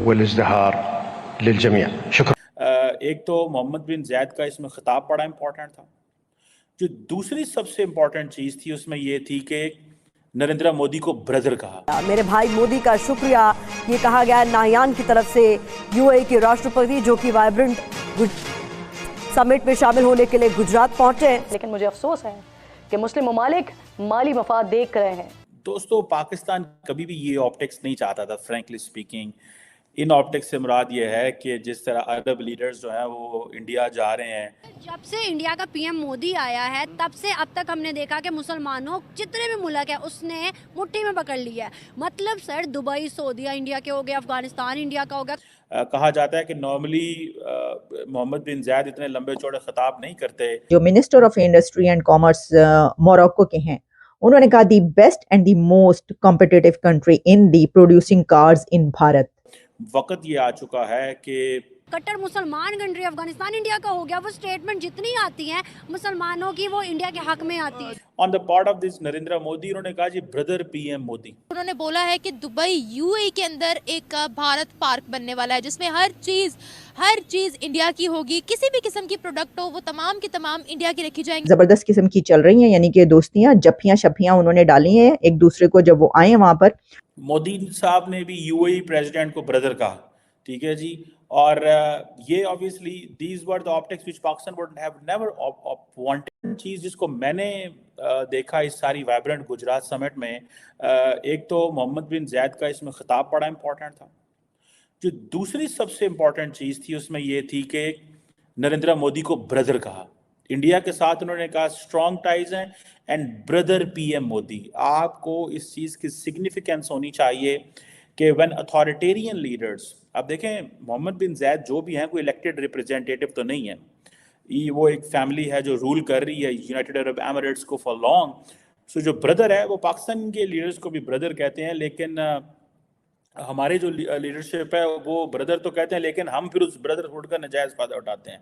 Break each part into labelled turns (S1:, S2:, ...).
S1: والازدهار للجميع. شكرا.
S2: ایک تو محمد بن زید کا اس میں خطاب بڑا امپورٹنٹ تھا. جو دوسری سب سے امپورٹنٹ چیز تھی اس میں یہ تھی کہ نریندر مودی کو بردر کہا.
S3: میرے بھائی مودی کا شکریہ یہ کہا گیا نایان کی طرف سے. یو اے کے راشٹرپتی جو کہ وائبرنٹ سمٹ میں شامل ہونے کے لیے گجرات پہنچے.
S4: لیکن مجھے افسوس ہے کہ مسلم ممالک مالی مفاد دیکھ رہے ہیں.
S2: دوستو پاکستان کبھی بھی یہ آپٹکس نہیں چاہتا تھا فرینکلی اسپیکنگ. ان آپٹکس سے مراد یہ ہے کہ جس طرح عرب لیڈرز جو ہیں وہ انڈیا جا رہے ہیں.
S5: جب سے انڈیا کا پی ایم مودی آیا ہے تب سے اب تک ہم نے دیکھا کہ مسلمانوں جتنے بھی ملک ہیں اس نے مٹھی میں پکڑ لیا ہے. مطلب سر دبئی سعودیہ انڈیا کے ہو گئے, افغانستان انڈیا کا ہو گیا.
S2: کہا جاتا ہے کہ نارملی محمد بن زید اتنے لمبے چوڑے خطاب نہیں کرتے.
S6: جو minister of industry and commerce Morocco کے ہیں انہوں نے کہا the best and the most competitive country in the producing cars in Bharat.
S2: وقت یہ آ چکا ہے کہ
S5: کٹر مسلمان کنٹری افغانستان انڈیا کا ہو گیا. وہ سٹیٹمنٹ جتنی آتی ہیں مسلمانوں کی وہ انڈیا کے حق میں آتی ہے.
S2: On the part of this Narendra Modi انہوں نے کہا جی بردر پی ایم مودی.
S7: انہوں نے بولا ہے کہ دبئی یو اے کے اندر ایک بھارت پارک بننے والا ہے جس میں ہر چیز انڈیا کی ہوگی. کسی بھی قسم کی پروڈکٹ ہو وہ تمام کی تمام انڈیا کی رکھی جائیں گی.
S6: زبردست قسم کی چل رہی ہیں یعنی کہ دوستیاں جپیاں شپیاں انہوں نے ڈالی ہیں ایک دوسرے کو جب وہ آئے وہاں پر.
S2: مودی صاحب نے بھی یو اے پریزیڈنٹ کو بردر کہا. ٹھیک ہے جی. اور یہ obviously these were the optics which Pakistan would have never wanted. چیز جس کو میں نے دیکھا اس ساری وائبرنٹ گجرات سمٹ میں, ایک تو محمد بن زید کا اس میں خطاب بڑا امپورٹنٹ تھا. جو دوسری سب سے امپورٹنٹ چیز تھی اس میں یہ تھی کہ نریندر مودی کو بردر کہا. انڈیا کے ساتھ انہوں نے کہا اسٹرانگ ٹائز ہیں and brother P M Modi. آپ کو اس چیز کی سگنیفیکینس ہونی چاہیے کہ when authoritarian leaders, آپ دیکھیں محمد بن زید جو بھی ہیں کوئی الیکٹڈ ریپرزینٹیٹو تو نہیں ہے. وہ ایک فیملی ہے جو رول کر رہی ہے یونائٹڈ عرب ایمریٹس کو فار لانگ. سو جو بردر ہے وہ پاکستان کے لیڈرز کو بھی بردر کہتے ہیں, لیکن ہمارے جو لیڈرشپ ہے وہ بردر تو کہتے ہیں لیکن ہم پھر اس بردر ہوڈ کا نجائز فائدہ اٹھاتے ہیں.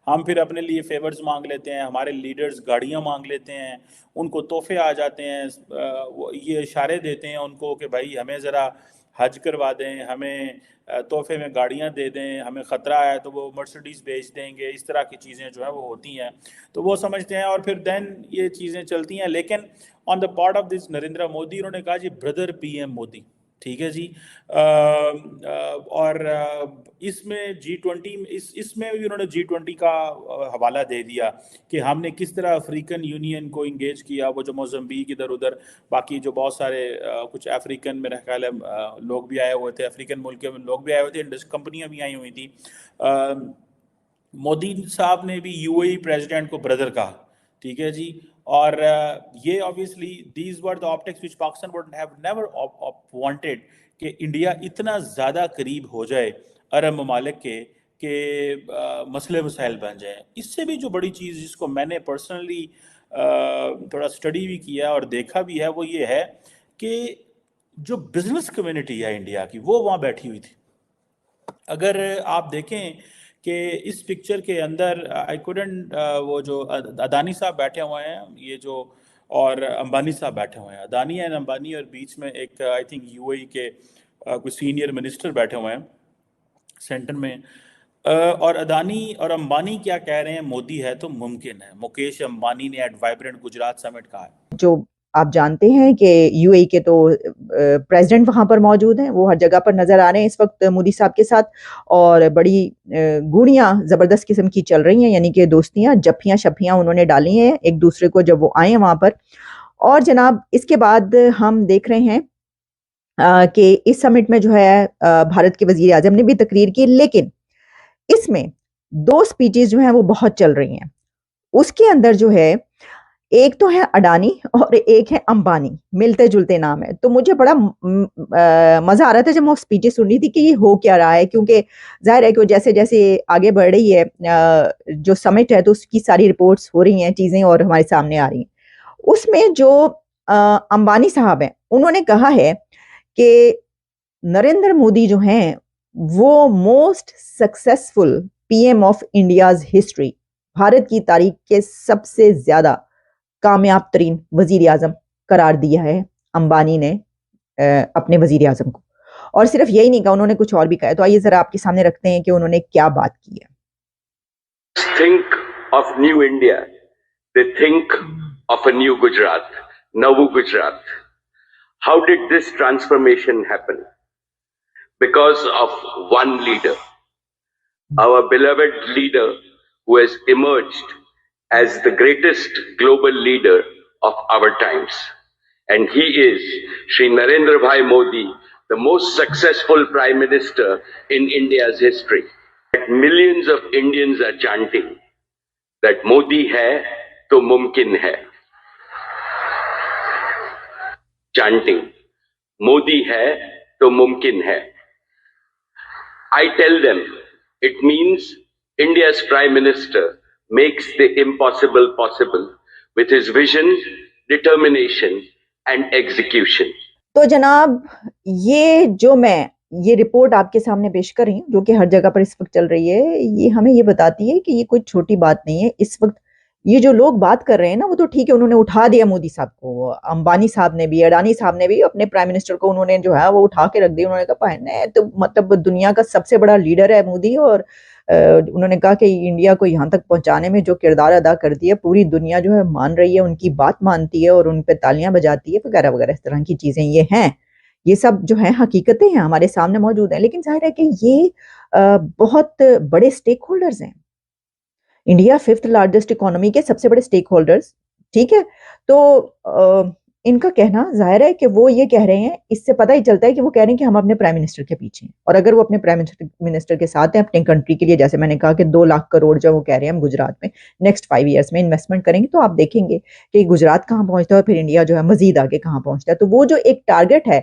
S2: ہم پھر اپنے لیے فیورز مانگ لیتے ہیں, ہمارے لیڈرز گاڑیاں مانگ لیتے ہیں, ان کو تحفے آ جاتے ہیں, یہ اشارے دیتے ہیں ان کو کہ بھائی ہمیں ذرا حج کروا دیں, ہمیں تحفے میں گاڑیاں دے دیں, ہمیں خطرہ ہے تو وہ مرسڈیز بیچ دیں گے. اس طرح کی چیزیں جو ہیں وہ ہوتی ہیں تو وہ سمجھتے ہیں اور پھر دین یہ چیزیں چلتی ہیں. لیکن on the part of this Narendra Modi انہوں نے کہا جی بردر پی ایم مودی. ٹھیک ہے جی. اور اس میں اس میں بھی انہوں نے G20 کا حوالہ دے دیا کہ ہم نے کس طرح افریقن یونین کو انگیج کیا. وہ جو موزمبیق ادھر ادھر باقی جو بہت سارے کچھ افریقن میرا خیال ہے لوگ بھی آئے ہوئے تھے, افریقن ملک کے لوگ بھی آئے ہوئے تھے, کمپنیاں بھی آئی ہوئی تھیں. مودی صاحب نے بھی یو اے پریزیڈنٹ کو بردر کہا. ٹھیک ہے جی. اور یہ obviously these were the optics which Pakistan would have never wanted کہ انڈیا اتنا زیادہ قریب ہو جائے عرب ممالک کے کہ مسئلے مسائل بن جائیں. اس سے بھی جو بڑی چیز جس کو میں نے پرسنلی تھوڑا اسٹڈی بھی کیا اور دیکھا بھی ہے وہ یہ ہے کہ جو بزنس کمیونٹی ہے انڈیا کی وہ وہاں بیٹھی ہوئی تھی. اگر آپ دیکھیں کہ اس پکچر کے اندر آئی کوڈنٹ وہ جو اڈانی صاحب بیٹھے ہوئے ہیں یہ جو اور امبانی صاحب بیٹھے ہوئے ہیں, اڈانی اینڈ امبانی, اور بیچ میں ایک آئی تھنک یو اے کے کوئی سینئر منسٹر بیٹھے ہوئے ہیں سینٹر میں. اور اڈانی اور امبانی کیا کہہ رہے ہیں مودی ہے تو ممکن ہے. مکیش امبانی نے ایٹ وائبرنٹ گجرات سمٹ کہا ہے. جو
S6: آپ جانتے ہیں کہ یو اے کے تو پریزیڈنٹ وہاں پر موجود ہیں, وہ ہر جگہ پر نظر آ رہے ہیں اس وقت مودی صاحب کے ساتھ, اور بڑی گوڑیاں زبردست قسم کی چل رہی ہیں یعنی کہ دوستیاں جپیاں شپیاں انہوں نے ڈالی ہیں ایک دوسرے کو جب وہ آئے وہاں پر. اور جناب اس کے بعد ہم دیکھ رہے ہیں کہ اس سمٹ میں جو ہے بھارت کے وزیر اعظم نے بھی تقریر کی, لیکن اس میں دو سپیچز جو ہیں وہ بہت چل رہی ہیں. اس کے اندر جو ہے ایک تو ہے اڈانی اور ایک ہے امبانی, ملتے جلتے نام ہے. تو مجھے بڑا مزہ آ رہا تھا جب میں سپیچز سن رہی تھی کہ یہ ہو کیا رہا ہے, کیونکہ ظاہر ہے کہ جیسے جیسے آگے بڑھ رہی ہے جو سمٹ ہے تو اس کی ساری رپورٹس ہو رہی ہیں چیزیں اور ہمارے سامنے آ رہی ہیں. اس میں جو امبانی صاحب ہیں انہوں نے کہا ہے کہ نریندر مودی جو ہیں وہ most successful P M of India's history, Bharat کی تاریخ کے سب سے زیادہ کامیاب ترین وزیر اعظم قرار دیا ہے امبانی نے اپنے وزیر اعظم کو. اور صرف یہی نہیں کہا, انہوں نے کچھ اور بھی کہا ہے. تو آئیے ذرا آپ کے سامنے رکھتے ہیں کہ انہوں نے کیا بات کی ہے.
S8: Think of new India. They think of a new Gujarat, Navu Gujarat. How did this transformation happen? Because of one leader, our beloved leader who has emerged as the greatest global leader of our times. And he is Shri Narendra Bhai Modi, the most successful Prime Minister in India's history. That millions of Indians are chanting that Modi hai to mumkin hai. Chanting, Modi hai to mumkin hai. I tell them, it means India's Prime Minister makes the impossible possible with his vision, determination and execution.
S6: تو جناب یہ report آپ کے سامنے پیش کر رہی ہوں جو کہ ہر جگہ پر اس وقت چل رہی ہے, یہ ہمیں یہ بتاتی ہے کہ یہ کوئی چھوٹی بات نہیں ہے. اس وقت یہ جو لوگ بات کر رہے ہیں نا, وہ تو ٹھیک ہے, انہوں نے اٹھا دیا مودی صاحب کو, امبانی صاححب نے بھی, اڈانی صاحب نے بھی اپنے پرائم منسٹر کو انہوں نے جو ہے وہ اٹھا کے رکھ دیا. انہوں نے کہا پہنے تو مطلب دنیا کا سب سے بڑا لیڈر ہے مودی, اور انہوں نے کہا کہ انڈیا کو یہاں تک پہنچانے میں جو کردار ادا کر دیا پوری دنیا جو ہے مان رہی ہے, ان کی بات مانتی ہے اور ان پہ تالیاں بجاتی ہے وغیرہ وغیرہ. اس طرح کی چیزیں یہ ہیں, یہ سب جو ہیں حقیقتیں ہیں, ہمارے سامنے موجود ہیں. لیکن ظاہر ہے کہ یہ بہت بڑے سٹیک ہولڈرز ہیں. انڈیا 5th لارجسٹ اکانومی کے سب سے بڑے سٹیک ہولڈرز, ٹھیک ہے. تو ان کا کہنا ظاہر ہے کہ وہ یہ کہہ رہے ہیں, اس سے پتہ ہی چلتا ہے کہ وہ کہہ رہے ہیں کہ ہم اپنے پرائم منسٹر کے پیچھے ہیں. اور اگر وہ اپنے پرائم منسٹر کے ساتھ ہیں اپنے کنٹری کے لیے, جیسے میں نے کہا کہ 2 لاکھ کروڑ جو وہ کہہ رہے ہیں ہم گجرات میں نیکسٹ 5 ایئرس میں انویسٹمنٹ کریں گے, تو آپ دیکھیں گے کہ گجرات کہاں پہنچتا ہے اور پھر انڈیا جو ہے مزید آگے کہاں پہنچتا ہے. تو وہ جو ایک ٹارگٹ ہے